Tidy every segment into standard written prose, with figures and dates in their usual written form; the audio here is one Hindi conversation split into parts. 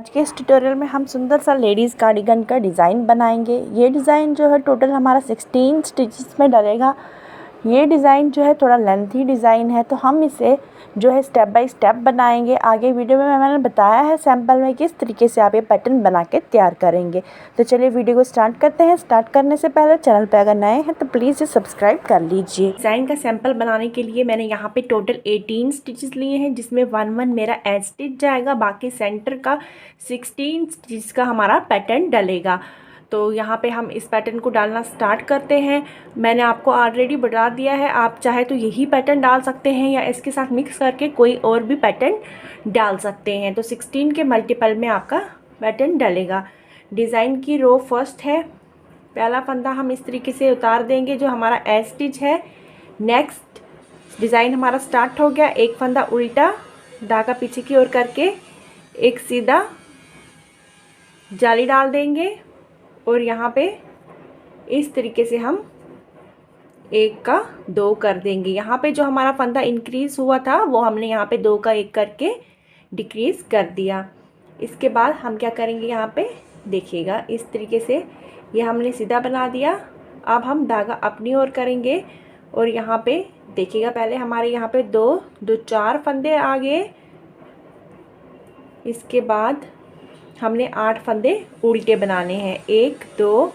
आज के इस ट्यूटोरियल में हम सुंदर सा लेडीज़ कार्डिगन का डिज़ाइन बनाएंगे। ये डिज़ाइन जो है टोटल हमारा 16 स्टिचेस में डलेगा। ये डिज़ाइन जो है थोड़ा लेंथी डिज़ाइन है, तो हम इसे जो है स्टेप बाय स्टेप बनाएंगे। आगे वीडियो में मैंने बताया है सैम्पल में किस तरीके से आप ये पैटर्न बना के तैयार करेंगे। तो चलिए वीडियो को स्टार्ट करते हैं। स्टार्ट करने से पहले चैनल पर अगर नए हैं तो प्लीज़ इसे सब्सक्राइब कर लीजिए। डिज़ाइन का सैम्पल बनाने के लिए मैंने यहाँ पे टोटल 18 स्टिचेस लिए हैं, जिसमें 1 मेरा एज स्टिच जाएगा, बाकी सेंटर का 16 स्टिच का हमारा पैटर्न डलेगा। तो यहाँ पे हम इस पैटर्न को डालना स्टार्ट करते हैं। मैंने आपको ऑलरेडी बता दिया है, आप चाहे तो यही पैटर्न डाल सकते हैं या इसके साथ मिक्स करके कोई और भी पैटर्न डाल सकते हैं। तो 16 के मल्टीपल में आपका पैटर्न डलेगा। डिज़ाइन की रो फर्स्ट है। पहला फंदा हम इस तरीके से उतार देंगे जो हमारा एज स्टिच है। नेक्स्ट डिज़ाइन हमारा स्टार्ट हो गया। एक फंदा उल्टा, धागा पीछे की ओर करके एक सीधा जाली डाल देंगे और यहाँ पे इस तरीके से हम 1 का 2 कर देंगे। यहाँ पे जो हमारा फंदा इंक्रीज़ हुआ था वो हमने यहाँ पे 2 का 1 करके डिक्रीज़ कर दिया। इसके बाद हम क्या करेंगे, यहाँ पे देखिएगा इस तरीके से ये हमने सीधा बना दिया। अब हम धागा अपनी ओर करेंगे और यहाँ पे देखिएगा, पहले हमारे यहाँ पे 2 4 फंदे आ गए। इसके बाद हमने 8 फंदे उल्टे बनाने हैं। 1 2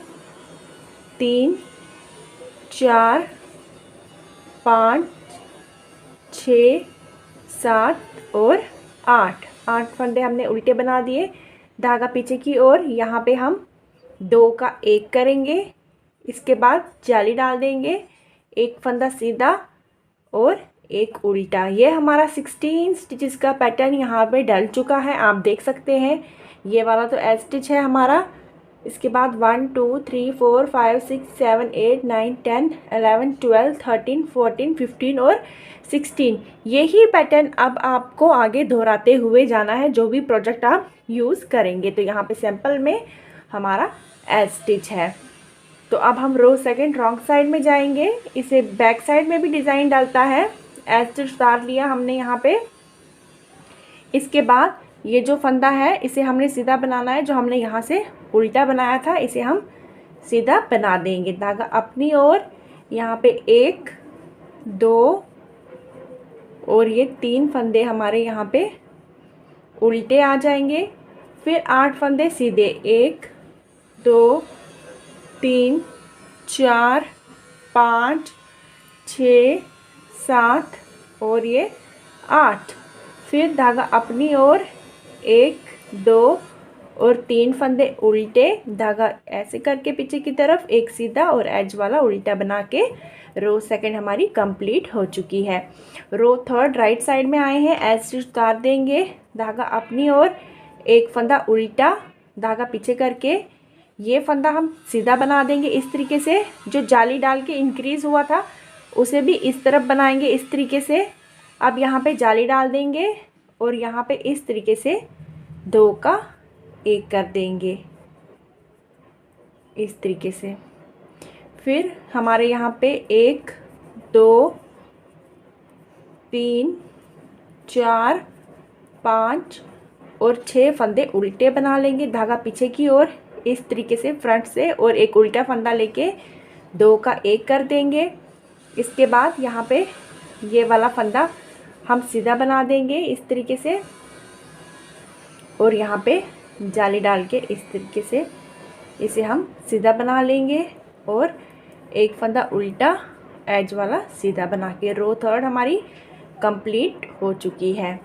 3 4 5 6 7 और 8 फंदे हमने उल्टे बना दिए। धागा पीछे की ओर, यहाँ पे हम 2 का 1 करेंगे। इसके बाद जाली डाल देंगे, एक फंदा सीधा और एक उल्टा। ये हमारा 16 स्टिचेस का पैटर्न यहाँ पे डल चुका है, आप देख सकते हैं। ये वाला तो एज स्टिच है हमारा। इसके बाद 1 2 3 4 5 6 7 8 9 10 11 12 13 14 15 और 16। यही पैटर्न अब आपको आगे दोहराते हुए जाना है जो भी प्रोजेक्ट आप यूज़ करेंगे। तो यहाँ पे सैंपल में हमारा एज स्टिच है। तो अब हम रो सेकंड रॉन्ग साइड में जाएंगे। इसे बैक साइड में भी डिज़ाइन डलता है। एज स्टिच उतार लिया हमने यहाँ पे। इसके बाद ये जो फंदा है इसे हमने सीधा बनाना है। जो हमने यहाँ से उल्टा बनाया था इसे हम सीधा बना देंगे। धागा अपनी ओर, यहाँ पे 1 2 और ये 3 फंदे हमारे यहाँ पे उल्टे आ जाएंगे। फिर 8 फंदे सीधे, 1 2 3 4 5 6 7 और ये 8। फिर धागा अपनी ओर, 1 2 और 3 फंदे उल्टे, धागा ऐसे करके पीछे की तरफ एक सीधा और एज वाला उल्टा बना के रो सेकंड हमारी कंप्लीट हो चुकी है। रो थर्ड राइट साइड में आए हैं। एज स्टिच उतार देंगे, धागा अपनी ओर, एक फंदा उल्टा, धागा पीछे करके ये फंदा हम सीधा बना देंगे इस तरीके से। जो जाली डाल के इंक्रीज़ हुआ था उसे भी इस तरफ बनाएंगे इस तरीके से। अब यहाँ पे जाली डाल देंगे और यहाँ पे इस तरीके से 2 का 1 कर देंगे इस तरीके से। फिर हमारे यहाँ पे 1 2 3 4 5 और 6 फंदे उल्टे बना लेंगे। धागा पीछे की ओर इस तरीके से फ्रंट से और एक उल्टा फंदा लेके 2 का 1 कर देंगे। इसके बाद यहाँ पे ये वाला फंदा हम सीधा बना देंगे इस तरीके से और यहाँ पे जाली डाल के इस तरीके से इसे हम सीधा बना लेंगे और एक फंदा उल्टा, एज वाला सीधा बना के रो थर्ड हमारी कंप्लीट हो चुकी है।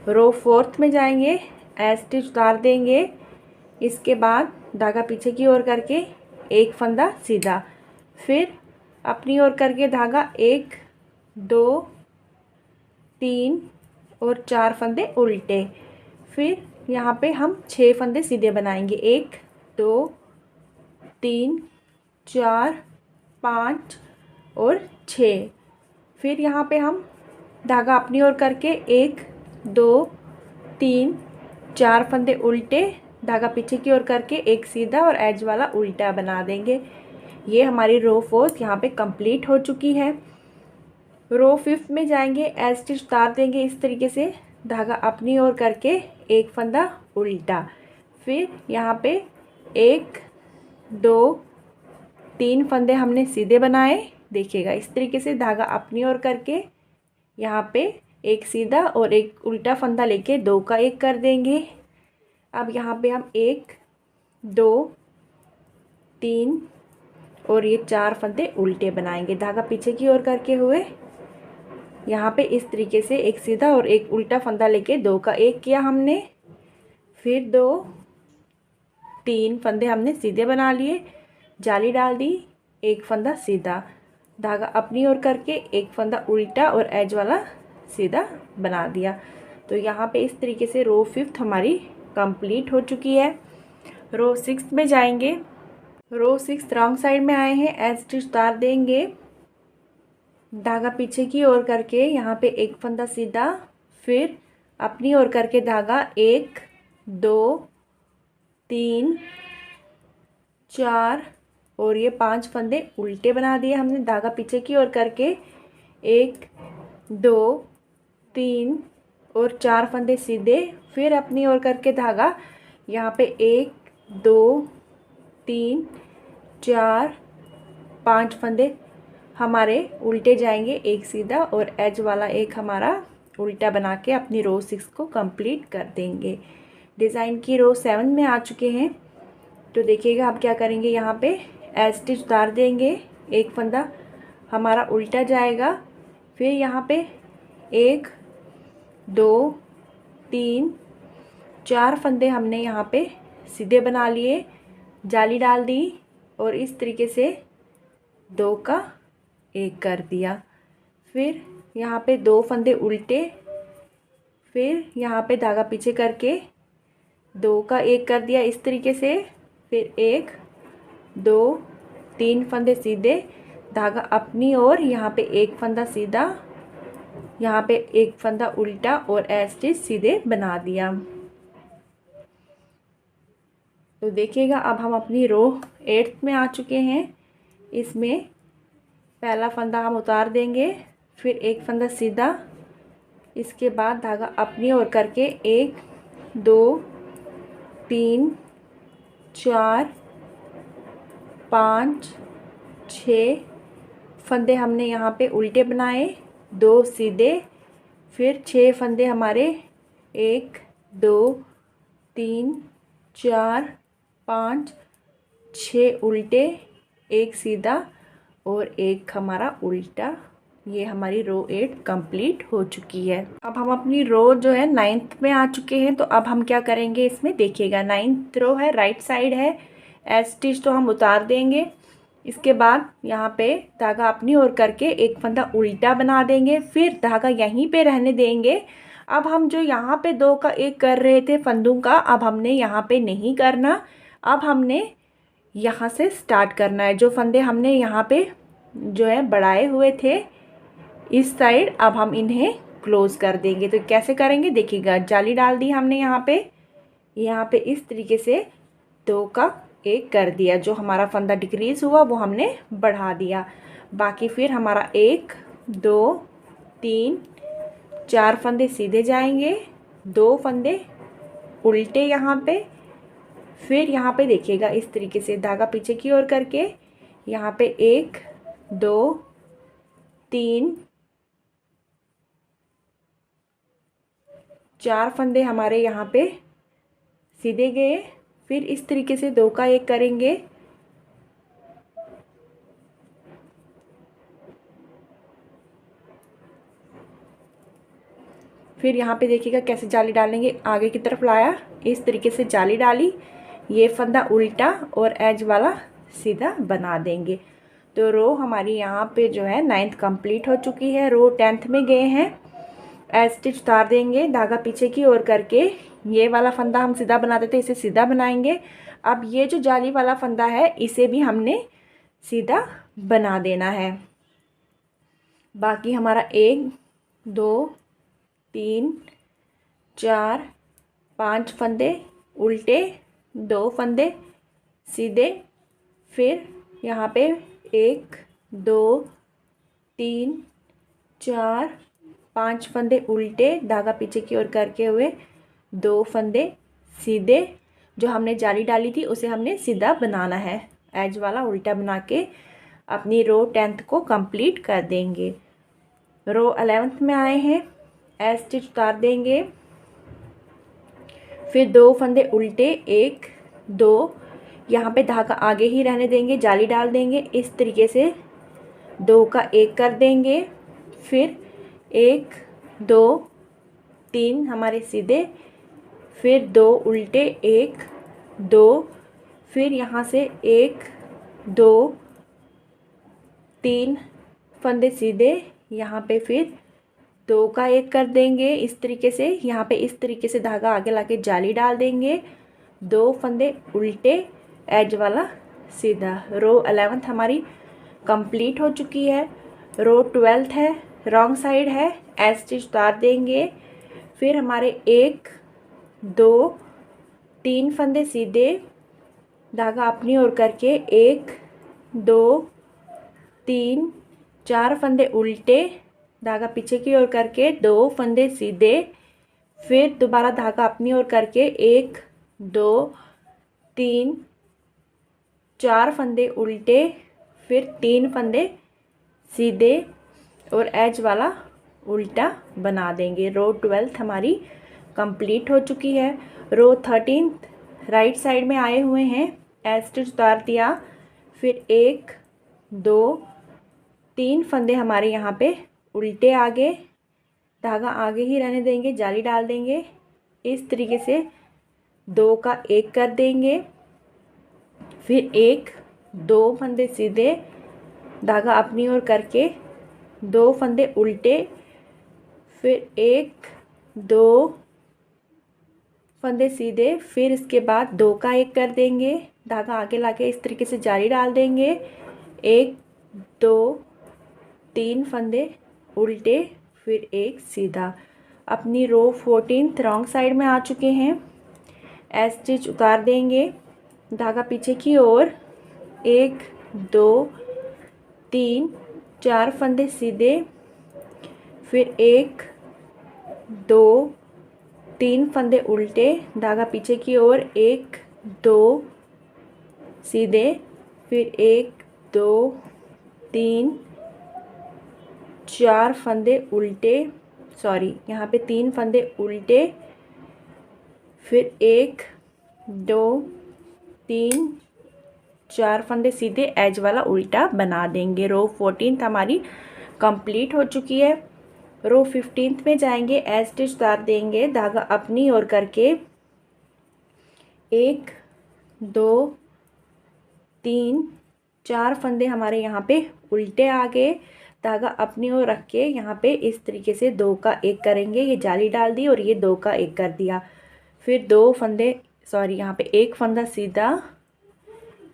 रो फोर्थ में जाएंगे। एज स्टिच उतार देंगे। इसके बाद धागा पीछे की ओर करके एक फंदा सीधा, फिर अपनी ओर करके धागा 1 2 3 और 4 फंदे उल्टे। फिर यहाँ पे हम 6 फंदे सीधे बनाएंगे। 1 2 3 4 5 और 6। फिर यहाँ पे हम धागा अपनी ओर करके 1 2 3 4 फंदे उल्टे, धागा पीछे की ओर करके एक सीधा और एज वाला उल्टा बना देंगे। ये हमारी रो फोर्थ यहाँ पे कंप्लीट हो चुकी है। रो फिफ्थ में जाएंगे। एज स्टिच उतार देंगे इस तरीके से, धागा अपनी ओर करके एक फंदा उल्टा, फिर यहाँ पे 1 2 3 फंदे हमने सीधे बनाए। देखिएगा इस तरीके से धागा अपनी ओर करके यहाँ पे एक सीधा और एक उल्टा फंदा लेके 2 का 1 कर देंगे। अब यहाँ पे हम 1 2 3 और ये 4 फंदे उल्टे बनाएंगे धागा पीछे की ओर करके हुए। यहाँ पे इस तरीके से एक सीधा और एक उल्टा फंदा लेके 2 का 1 किया हमने। फिर 2 3 फंदे हमने सीधे बना लिए, जाली डाल दी, एक फंदा सीधा, धागा अपनी ओर करके एक फंदा उल्टा और एज वाला सीधा बना दिया। तो यहाँ पे इस तरीके से रो 5th हमारी कंप्लीट हो चुकी है। रो 6th में जाएंगे। रो 6 रॉन्ग साइड में आए हैं, एज स्टिच उतार देंगे, धागा पीछे की ओर करके यहाँ पे एक फंदा सीधा, फिर अपनी ओर करके धागा 1 2 3 4 और ये 5 फंदे उल्टे बना दिए हमने धागा पीछे की ओर करके। 1 2 3 और 4 फंदे सीधे, फिर अपनी ओर करके धागा यहाँ पे 1 2 3 4 5 फंदे हमारे उल्टे जाएंगे, एक सीधा और एज वाला एक हमारा उल्टा बना के अपनी रो 6 को कंप्लीट कर देंगे। डिज़ाइन की रो 7 में आ चुके हैं। तो देखिएगा आप क्या करेंगे, यहाँ पे एज स्टिच उतार देंगे, एक फंदा हमारा उल्टा जाएगा, फिर यहाँ पे 1 2 3 4 फंदे हमने यहाँ पे सीधे बना लिए, जाली डाल दी और इस तरीके से 2 का 1 कर दिया। फिर यहाँ पे 2 फंदे उल्टे, फिर यहाँ पे धागा पीछे करके 2 का 1 कर दिया इस तरीके से। फिर 1 2 3 फंदे सीधे, धागा अपनी ओर, यहाँ पे एक फंदा सीधा, यहाँ पे एक फंदा उल्टा और एज स्टिच सीधे बना दिया। तो देखिएगा अब हम अपनी रो 8th में आ चुके हैं। इसमें पहला फंदा हम उतार देंगे, फिर एक फंदा सीधा, इसके बाद धागा अपनी ओर करके 1 2 3 4 5 6 फंदे हमने यहाँ पे उल्टे बनाए, 2 सीधे, फिर 6 फंदे हमारे 1 2 3 4 5 6 उल्टे, एक सीधा और एक हमारा उल्टा। ये हमारी रो 8 कंप्लीट हो चुकी है। अब हम अपनी रो जो है 9th में आ चुके हैं। तो अब हम क्या करेंगे, इसमें देखिएगा 9th रो है, राइट साइड है, एज स्टिच तो हम उतार देंगे। इसके बाद यहाँ पे धागा अपनी ओर करके एक फंदा उल्टा बना देंगे, फिर धागा यहीं पे रहने देंगे। अब हम जो यहाँ पे 2 का 1 कर रहे थे फंदों का, अब हमने यहाँ पे नहीं करना, अब हमने यहाँ से स्टार्ट करना है। जो फंदे हमने यहाँ पे जो है बढ़ाए हुए थे इस साइड, अब हम इन्हें क्लोज कर देंगे। तो कैसे करेंगे देखिएगा, जाली डाल दी हमने यहाँ पे इस तरीके से 2 का 1 कर दिया, जो हमारा फंदा डिक्रीज हुआ वो हमने बढ़ा दिया। बाकी फिर हमारा 1 2 3 4 फंदे सीधे जाएंगे, 2 फंदे उल्टे यहाँ पे, फिर यहाँ पे देखिएगा इस तरीके से धागा पीछे की ओर करके यहाँ पे 1 2 3 4 फंदे हमारे यहाँ पे सीधे गए, फिर इस तरीके से 2 का 1 करेंगे, फिर यहाँ पे देखिएगा कैसे जाली डालेंगे, आगे की तरफ लाया, इस तरीके से जाली डाली, ये फंदा उल्टा और एज वाला सीधा बना देंगे। तो रो हमारी यहाँ पे जो है 9th कंप्लीट हो चुकी है। रो 10th में गए हैं, एज स्टिच उतार देंगे, धागा पीछे की ओर करके ये वाला फंदा हम सीधा बनाते थे, इसे सीधा बनाएंगे। अब ये जो जाली वाला फंदा है इसे भी हमने सीधा बना देना है। बाकी हमारा 1 2 3 4 5 फंदे उल्टे, 2 फंदे सीधे, फिर यहाँ पे 1 2 3 4 5 फंदे उल्टे, धागा पीछे की ओर करके हुए 2 फंदे सीधे जो हमने जाली डाली थी उसे हमने सीधा बनाना है। एज वाला उल्टा बना के अपनी रो 10th को कंप्लीट कर देंगे। रो 11th में आए हैं, एज स्टिच उतार देंगे, फिर 2 फंदे उल्टे, 1 2, यहाँ पे धागा आगे ही रहने देंगे, जाली डाल देंगे, इस तरीके से 2 का 1 कर देंगे, फिर 1 2 3 हमारे सीधे, फिर 2 उल्टे, 1 2, फिर यहाँ से 1 2 3 फंदे सीधे, यहाँ पे फिर 2 का 1 कर देंगे इस तरीके से, यहाँ पे इस तरीके से धागा आगे लाके जाली डाल देंगे, 2 फंदे उल्टे, एज वाला सीधा। रो 11th हमारी कंप्लीट हो चुकी है। रो 12th है, रॉन्ग साइड है, एज स्टिच उतार देंगे, फिर हमारे 1 2 3 फंदे सीधे, धागा अपनी ओर करके 1 2 3 4 फंदे उल्टे, धागा पीछे की ओर करके 2 फंदे सीधे, फिर दोबारा धागा अपनी ओर करके 1 2 3 4 फंदे उल्टे, फिर 3 फंदे सीधे और एज वाला उल्टा बना देंगे। रो 12th हमारी कंप्लीट हो चुकी है। रो 13th राइट साइड में आए हुए हैं, एज स्टिच उतार दिया, फिर 1 2 3 फंदे हमारे यहाँ पे उल्टे आगे, धागा आगे ही रहने देंगे, जाली डाल देंगे, इस तरीके से 2 का 1 कर देंगे, फिर 1 2 फंदे सीधे, धागा अपनी ओर करके 2 फंदे उल्टे, फिर 1 2 फंदे सीधे, फिर इसके बाद 2 का 1 कर देंगे, धागा आगे लाके इस तरीके से जाली डाल देंगे, 1 2 3 फंदे उल्टे, फिर 1 सीधा। अपनी रो 14th रॉन्ग साइड में आ चुके हैं, एज स्टिच उतार देंगे, धागा पीछे की ओर, 1 2 3 4 फंदे सीधे, फिर 1 2 3 फंदे उल्टे, धागा पीछे की ओर, 1 2 सीधे, फिर 1 2 3 4 फंदे उल्टे, सॉरी यहाँ पे 3 फंदे उल्टे, फिर 1 2 3 4 फंदे सीधे, एज वाला उल्टा बना देंगे। रो 14th हमारी कंप्लीट हो चुकी है। रो 15th में जाएंगे, एज स्टिच उतार देंगे, धागा अपनी ओर करके 1 2 3 4 फंदे हमारे यहाँ पे उल्टे आगे, धागा अपनी ओर रख के यहाँ पे इस तरीके से 2 का 1 करेंगे, ये जाली डाल दी और ये 2 का 1 कर दिया, फिर 2 फंदे, सॉरी यहाँ पे 1 फंदा सीधा,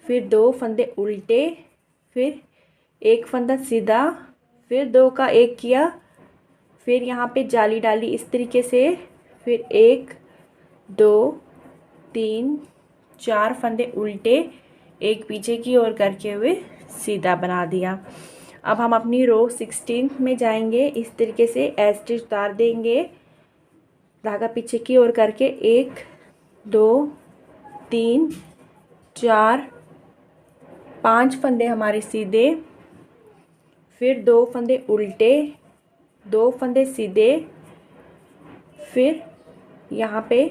फिर 2 फंदे उल्टे, फिर 1 फंदा सीधा, फिर 2 का 1 किया, फिर यहाँ पे जाली डाली इस तरीके से, फिर 1 2 3 4 फंदे उल्टे, 1 पीछे की ओर करके हुए सीधा बना दिया। अब हम अपनी रो 16th में जाएंगे, इस तरीके से एज स्टिच उतार देंगे, धागा पीछे की ओर करके 1 2 3 4 5 फंदे हमारे सीधे, फिर 2 फंदे उल्टे, 2 फंदे सीधे, फिर यहाँ पे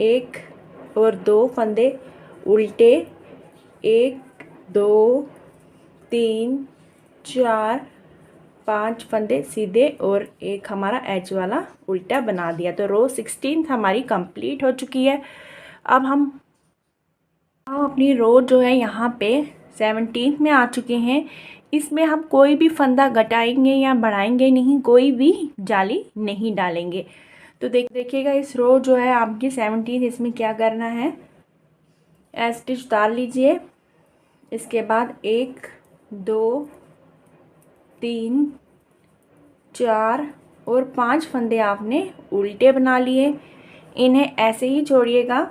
1 और 2 फंदे उल्टे, 1 2 3 4 5 फंदे सीधे और 1 हमारा एज वाला उल्टा बना दिया। तो रो 16th हमारी कंप्लीट हो चुकी है। अब हम अपनी रो जो है यहाँ पे 17th में आ चुके हैं। इसमें हम कोई भी फंदा घटाएंगे या बढ़ाएंगे नहीं, कोई भी जाली नहीं डालेंगे। तो देखिएगा इस रो जो है आपकी 17th, इसमें क्या करना है, एज स्टिच उतार लीजिए, इसके बाद 1 2 3 4 और 5 फंदे आपने उल्टे बना लिए, इन्हें ऐसे ही छोड़िएगा।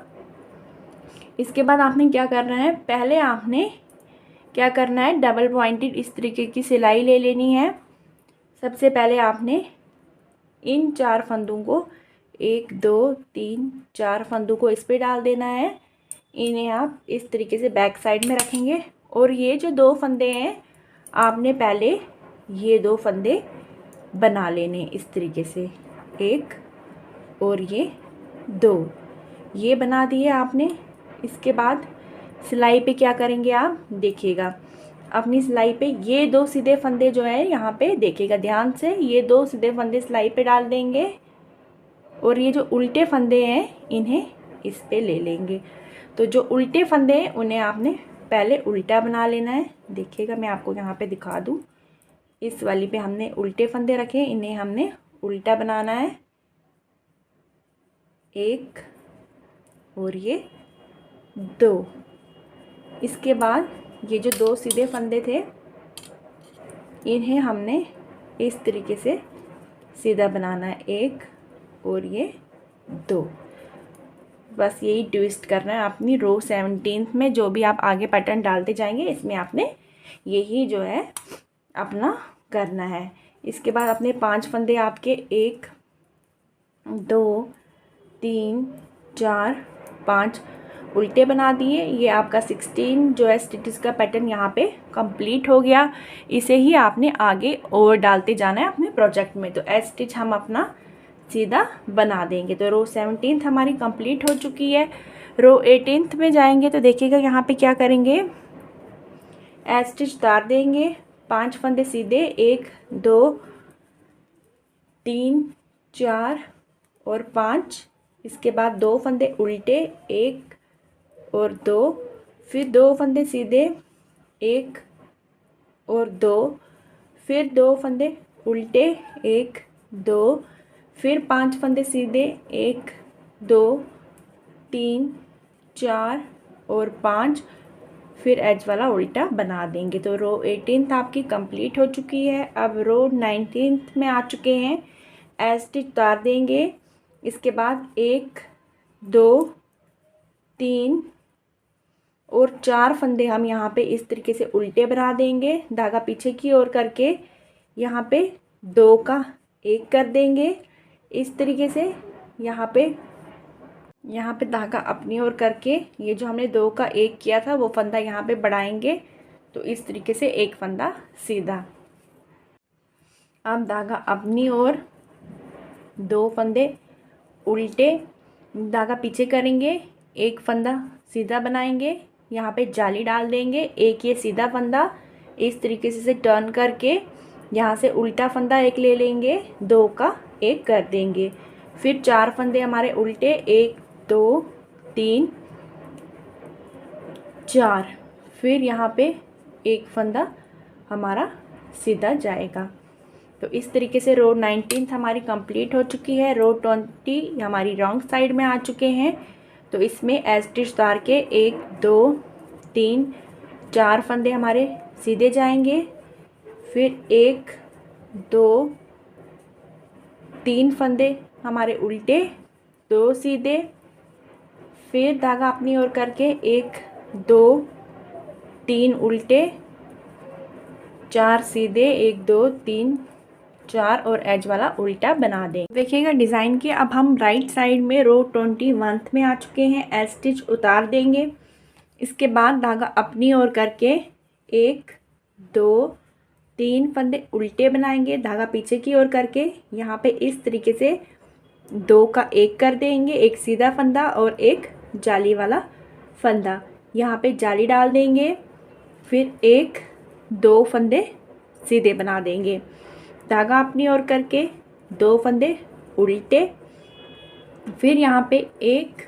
इसके बाद आपने क्या करना है, पहले आपने क्या करना है, डबल पॉइंटेड इस तरीके की सिलाई ले लेनी है। सबसे पहले आपने इन 4 फंदों को 1 2 3 4 फंदों को इस पे डाल देना है। इन्हें आप इस तरीके से बैक साइड में रखेंगे और ये जो 2 फंदे हैं आपने पहले ये 2 फंदे बना लेने इस तरीके से, 1 और ये 2, ये बना दिए आपने। इसके बाद सिलाई पे क्या करेंगे आप देखिएगा, अपनी सिलाई पे ये 2 सीधे फंदे जो है यहाँ पे देखिएगा ध्यान से, ये 2 सीधे फंदे सिलाई पे डाल देंगे और ये जो उल्टे फंदे हैं इन्हें इस पे ले लेंगे। तो जो उल्टे फंदे हैं उन्हें आपने पहले उल्टा बना लेना है। देखिएगा मैं आपको यहाँ पे दिखा दूँ, इस वाली पे हमने उल्टे फंदे रखे, इन्हें हमने उल्टा बनाना है, 1 और ये 2। इसके बाद ये जो 2 सीधे फंदे थे इन्हें हमने इस तरीके से सीधा बनाना है, 1 और ये 2। बस यही ट्विस्ट करना है अपनी रो 17 में। जो भी आप आगे पैटर्न डालते जाएंगे इसमें आपने यही जो है अपना करना है। इसके बाद अपने 5 फंदे आपके 1 2 3 4 5 उल्टे बना दिए। ये आपका 16 जो है स्टिचेस का पैटर्न यहाँ पे कंप्लीट हो गया। इसे ही आपने आगे और डालते जाना है अपने प्रोजेक्ट में। तो एज स्टिच हम अपना सीधा बना देंगे। तो रो 17 हमारी कंप्लीट हो चुकी है। रो 18 में जाएंगे तो देखिएगा यहाँ पे क्या करेंगे, एज स्टिच उतार देंगे, 5 फंदे सीधे, 1 2 3 4 और 5। इसके बाद 2 फंदे उल्टे, 1 और 2, फिर 2 फंदे सीधे, 1 और 2, फिर 2 फंदे उल्टे, 1 2, फिर 5 फंदे सीधे, 1 2 3 4 और 5, फिर एज वाला उल्टा बना देंगे। तो रो 18 आपकी कंप्लीट हो चुकी है। अब रो 19 में आ चुके हैं। एज स्टिच उतार देंगे। इसके बाद 1 2 3 और 4 फंदे हम यहाँ पे इस तरीके से उल्टे बना देंगे, धागा पीछे की ओर करके यहाँ पे 2 का 1 कर देंगे इस तरीके से। यहाँ पे धागा अपनी ओर करके ये जो हमने 2 का 1 किया था वो फंदा यहाँ पे बढ़ाएंगे। तो इस तरीके से एक फंदा सीधा। अब धागा अपनी ओर, 2 फंदे उल्टे, धागा पीछे करेंगे, 1 फंदा सीधा बनाएंगे, यहाँ पे जाली डाल देंगे, 1 ये सीधा फंदा इस तरीके से टर्न करके यहाँ से उल्टा फंदा 1 ले लेंगे, 2 का 1 कर देंगे। फिर 4 फंदे हमारे उल्टे, 1 2 3 4, फिर यहाँ पे 1 फंदा हमारा सीधा जाएगा। तो इस तरीके से रो 19 हमारी कंप्लीट हो चुकी है। रो 20 हमारी रॉन्ग साइड में आ चुके हैं। तो इसमें एज स्टिच उतार के 1 2 3 4 फंदे हमारे सीधे जाएंगे, फिर 1 2 3 फंदे हमारे उल्टे, 2 सीधे, फिर धागा अपनी ओर करके 1 2 3 उल्टे, 4 सीधे, 1 2 3 4 और एज वाला उल्टा बना दें। देखिएगा डिज़ाइन के अब हम राइट साइड में रो 21 में आ चुके हैं। एज स्टिच उतार देंगे। इसके बाद धागा अपनी ओर करके 1 2 3 फंदे उल्टे बनाएंगे, धागा पीछे की ओर करके यहाँ पे इस तरीके से 2 का 1 कर देंगे, 1 सीधा फंदा और 1 जाली वाला फंदा, यहाँ पे जाली डाल देंगे, फिर 1 2 फंदे सीधे बना देंगे, धागा अपनी ओर करके 2 फंदे उल्टे, फिर यहाँ पे 1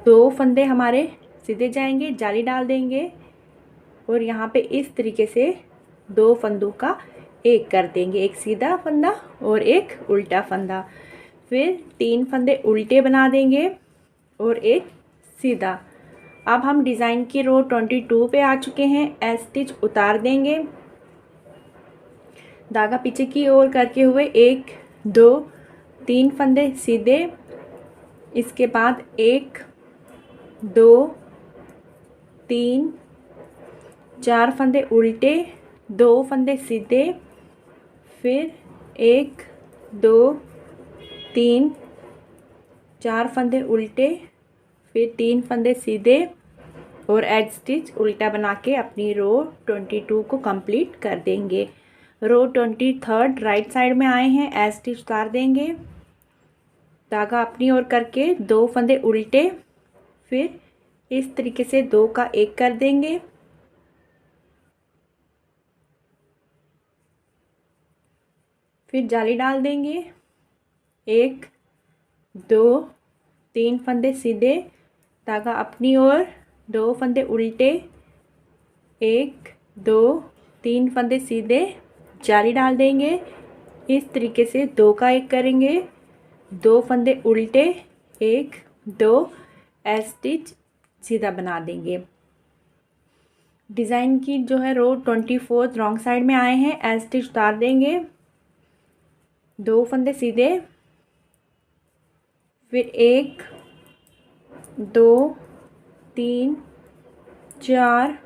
2 फंदे हमारे सीधे जाएंगे, जाली डाल देंगे और यहाँ पे इस तरीके से 2 फंदों का 1 कर देंगे, 1 सीधा फंदा और 1 उल्टा फंदा, फिर 3 फंदे उल्टे बना देंगे और 1 सीधा। अब हम डिज़ाइन की रो 22 पे आ चुके हैं। एज स्टिच उतार देंगे, धागा पीछे की ओर करके हुए 1 2 3 फंदे सीधे, इसके बाद 1 2 3 4 फंदे उल्टे, 2 फंदे सीधे, फिर 1 2 3 4 फंदे उल्टे, फिर 3 फंदे सीधे और एज स्टिच उल्टा बना के अपनी रो 22 को कंप्लीट कर देंगे। रो 23 राइट साइड में आए हैं, एज स्टिच उतार देंगे, धागा अपनी ओर करके 2 फंदे उल्टे, फिर इस तरीके से 2 का 1 कर देंगे, फिर जाली डाल देंगे, 1 2 3 फंदे सीधे, धागा अपनी ओर, 2 फंदे उल्टे, 1 2 3 फंदे सीधे, जाली डाल देंगे, इस तरीके से 2 का 1 करेंगे, 2 फंदे उल्टे, 1 2 एज स्टिच सीधा बना देंगे। डिज़ाइन की जो है रो 24 रॉन्ग साइड में आए हैं, एज स्टिच उतार देंगे, 2 फंदे सीधे, फिर 1 2 3 4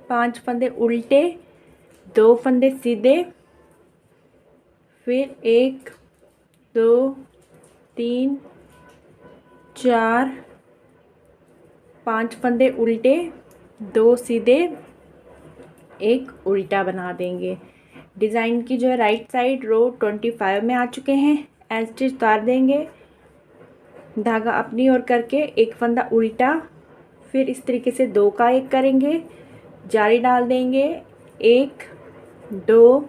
5 फंदे उल्टे, 2 फंदे सीधे, फिर 1 2 3 4 5 फंदे उल्टे, 2 सीधे, 1 उल्टा बना देंगे। डिज़ाइन की जो है राइट साइड रो 25 में आ चुके हैं, एज स्टिच उतार देंगे, धागा अपनी ओर करके 1 फंदा उल्टा, फिर इस तरीके से 2 का 1 करेंगे, जाली डाल देंगे, 1 2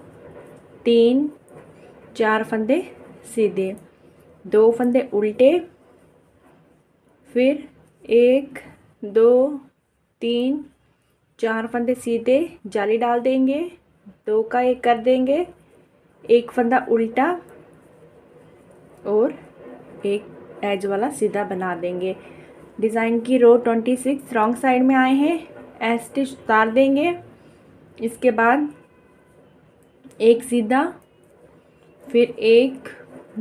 3 4 फंदे सीधे, 2 फंदे उल्टे, फिर 1 2 3 4 फंदे सीधे, जाली डाल देंगे, 2 का 1 कर देंगे, 1 फंदा उल्टा और 1 एज वाला सीधा बना देंगे। डिज़ाइन की रो 26 रॉन्ग साइड में आए हैं, एज स्टिच उतार देंगे, इसके बाद 1 सीधा, फिर 1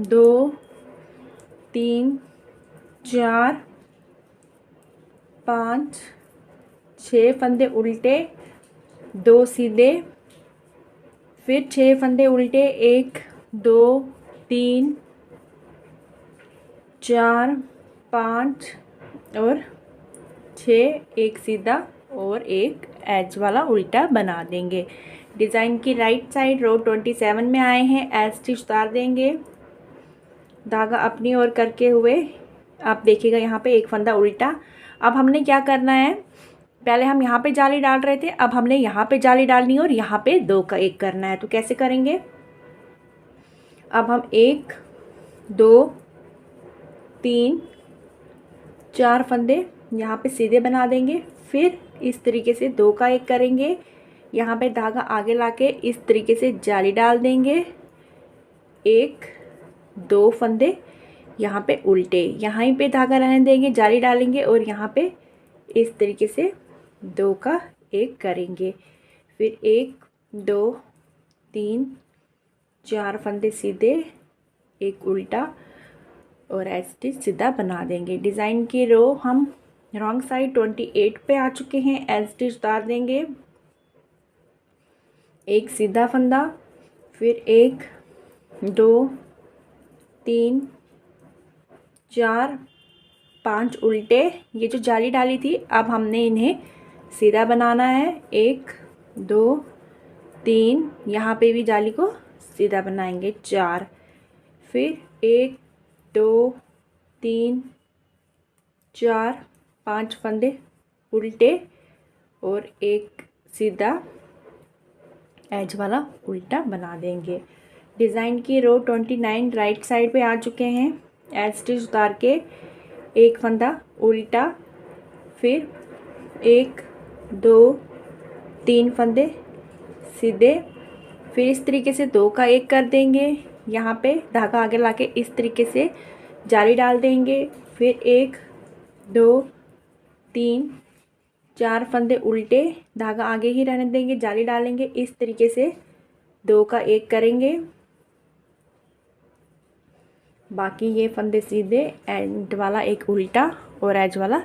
2 3 4 5 6 फंदे उल्टे, 2 सीधे, फिर 6 फंदे उल्टे, 1 2 3 4 5 और 6, 1 सीधा और 1 एज वाला उल्टा बना देंगे। डिज़ाइन की राइट साइड रो 27 में आए हैं, एज स्टिच उतार देंगे, धागा अपनी ओर करके हुए आप देखिएगा यहाँ पे 1 फंदा उल्टा। अब हमने क्या करना है, पहले हम यहाँ पे जाली डाल रहे थे, अब हमने यहाँ पे जाली डालनी है और यहाँ पे 2 का 1 करना है। तो कैसे करेंगे, अब हम 1 2 3 4 फंदे यहाँ पे सीधे बना देंगे, फिर इस तरीके से 2 का 1 करेंगे, यहाँ पे धागा आगे लाके इस तरीके से जाली डाल देंगे, 1 2 फंदे यहाँ पे उल्टे, यहाँ पे धागा रहने देंगे, जाली डालेंगे और यहाँ पे इस तरीके से 2 का 1 करेंगे, फिर 1 2 3 4 फंदे सीधे, 1 उल्टा और एज स्टिच सीधा बना देंगे। डिज़ाइन की रो हम रॉन्ग साइड 28 पे आ चुके हैं, एज स्टिच उतार देंगे, 1 सीधा फंदा, फिर 1 2 3 4 5 उल्टे, ये जो जाली डाली थी अब हमने इन्हें सीधा बनाना है, 1 2 3 यहाँ पे भी जाली को सीधा बनाएंगे, 4, फिर 1 2 3 4 5 फंदे उल्टे और 1 सीधा एज वाला उल्टा बना देंगे। डिज़ाइन की रो 29 राइट साइड पे आ चुके हैं, एज स्टिच उतार के 1 फंदा उल्टा, फिर 1 2 3 फंदे सीधे, फिर इस तरीके से 2 का 1 कर देंगे, यहाँ पे धागा आगे लाके इस तरीके से जाली डाल देंगे, फिर 1 2 3 4 फंदे उल्टे, धागा आगे ही रहने देंगे, जाली डालेंगे, इस तरीके से 2 का 1 करेंगे, बाकी ये फंदे सीधे, एंड वाला 1 उल्टा और एज वाला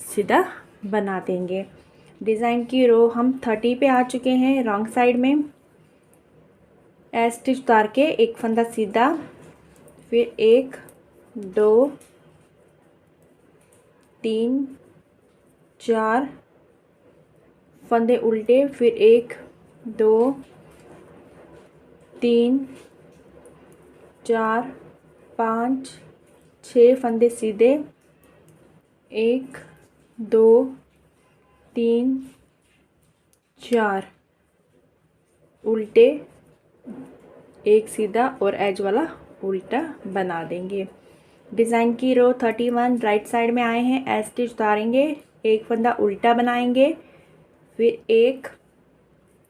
सीधा बना देंगे। डिज़ाइन की रो हम 30 पे आ चुके हैं, रॉन्ग साइड में एज स्टिच उतार के 1 फंदा सीधा, फिर 1 2 3 4 फंदे उल्टे, फिर 1 2 3 4 5 6 फंदे सीधे, 1 2 3 4 उल्टे, एक सीधा और एज वाला उल्टा बना देंगे। डिज़ाइन की रो 31 राइट साइड में आए हैं, एज स्टिच उतारेंगे, एक फंदा उल्टा बनाएंगे, फिर 1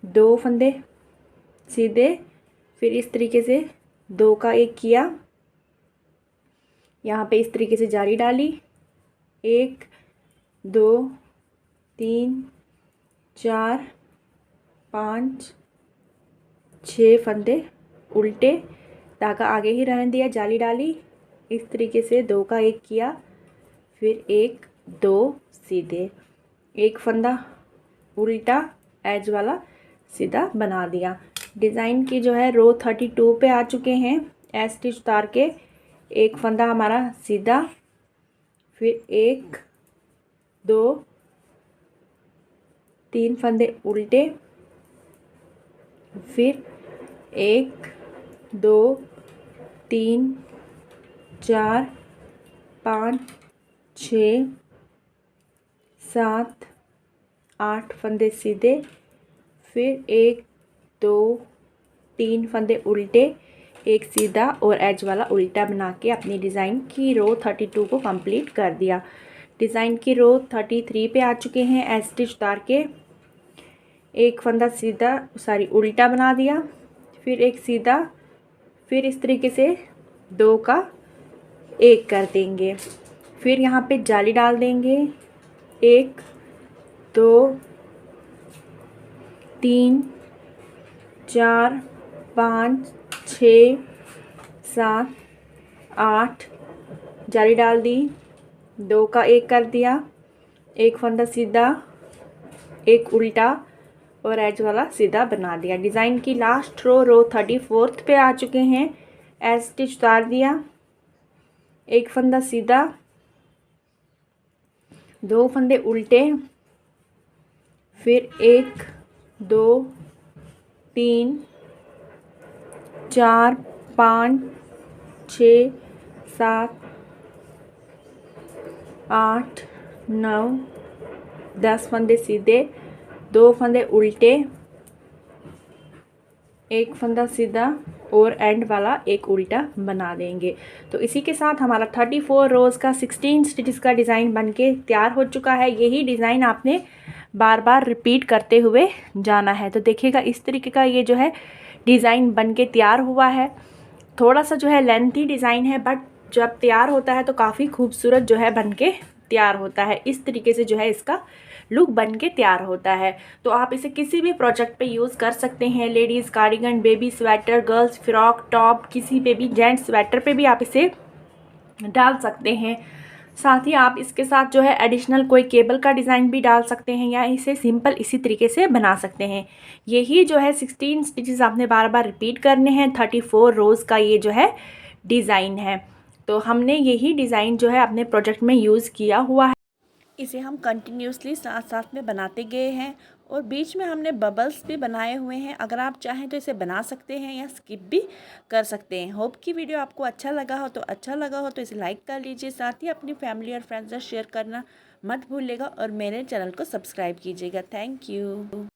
2 फंदे सीधे, फिर इस तरीके से 2 का 1 किया, यहाँ पे इस तरीके से जाली डाली, 1 2 3 4 5 6 फंदे उल्टे, धागा आगे ही रहने दिया, जाली डाली, इस तरीके से 2 का 1 किया, फिर 1 2 सीधे, एक फंदा उल्टा एज वाला सीधा बना दिया। डिज़ाइन की जो है रो 32 पे आ चुके हैं, एज स्टिच उतार के एक फंदा हमारा सीधा, फिर 1 2 3 फंदे उल्टे, फिर 1 2 3 4 5 6 7 8 फंदे सीधे, फिर 1 2 3 फंदे उल्टे, एक सीधा और एज वाला उल्टा बना के अपनी डिज़ाइन की रो 32 को कंप्लीट कर दिया। डिज़ाइन की रो 33 पे आ चुके हैं, एज स्टिच उतार के एक फंदा सीधा उल्टा बना दिया, फिर एक सीधा, फिर इस तरीके से 2 का 1 कर देंगे, फिर यहाँ पे जाली डाल देंगे, 1 2 3 4 5 6 7 8 जाली डाल दी, 2 का 1 कर दिया, एक फंदा सीधा, एक उल्टा और एज वाला सीधा बना दिया। डिज़ाइन की लास्ट रो 34 पे आ चुके हैं, एज स्टिच उतार दिया, एक फंदा सीधा, 2 फंदे उल्टे, फिर 1 2 3 4 5 6 7 8 9 10 फंदे सीधे, 2 फंदे उल्टे, एक फंदा सीधा और एंड वाला एक उल्टा बना देंगे। तो इसी के साथ हमारा 34 रोज़ का 16 स्टिचेस का डिज़ाइन बनके तैयार हो चुका है। यही डिज़ाइन आपने बार बार रिपीट करते हुए जाना है। तो देखिएगा इस तरीके का ये जो है डिज़ाइन बनके तैयार हुआ है। थोड़ा सा जो है लेंथी डिज़ाइन है, बट जब तैयार होता है तो काफ़ी खूबसूरत जो है बनके तैयार होता है। इस तरीके से जो है इसका लुक बन के तैयार होता है। तो आप इसे किसी भी प्रोजेक्ट पे यूज़ कर सकते हैं। Ladies cardigan, baby sweater, girls frock, top, किसी पे भी, जेंट्स स्वेटर पे भी आप इसे डाल सकते हैं। साथ ही आप इसके साथ जो है एडिशनल कोई केबल का डिज़ाइन भी डाल सकते हैं, या इसे सिंपल इसी तरीके से बना सकते हैं। यही जो है 16 स्टिचेस आपने बार बार रिपीट करने हैं। 34 रोज़ का ये जो है डिज़ाइन है। तो हमने यही डिज़ाइन जो है अपने प्रोजेक्ट में यूज़ किया हुआ है। इसे हम कंटिन्यूसली साथ साथ में बनाते गए हैं, और बीच में हमने बबल्स भी बनाए हुए हैं। अगर आप चाहें तो इसे बना सकते हैं या स्किप भी कर सकते हैं। होप कि वीडियो आपको अच्छा लगा हो तो इसे लाइक कर लीजिए। साथ ही अपनी फैमिली और फ्रेंड्स से शेयर करना मत भूलिएगा, और मेरे चैनल को सब्सक्राइब कीजिएगा। Thank you.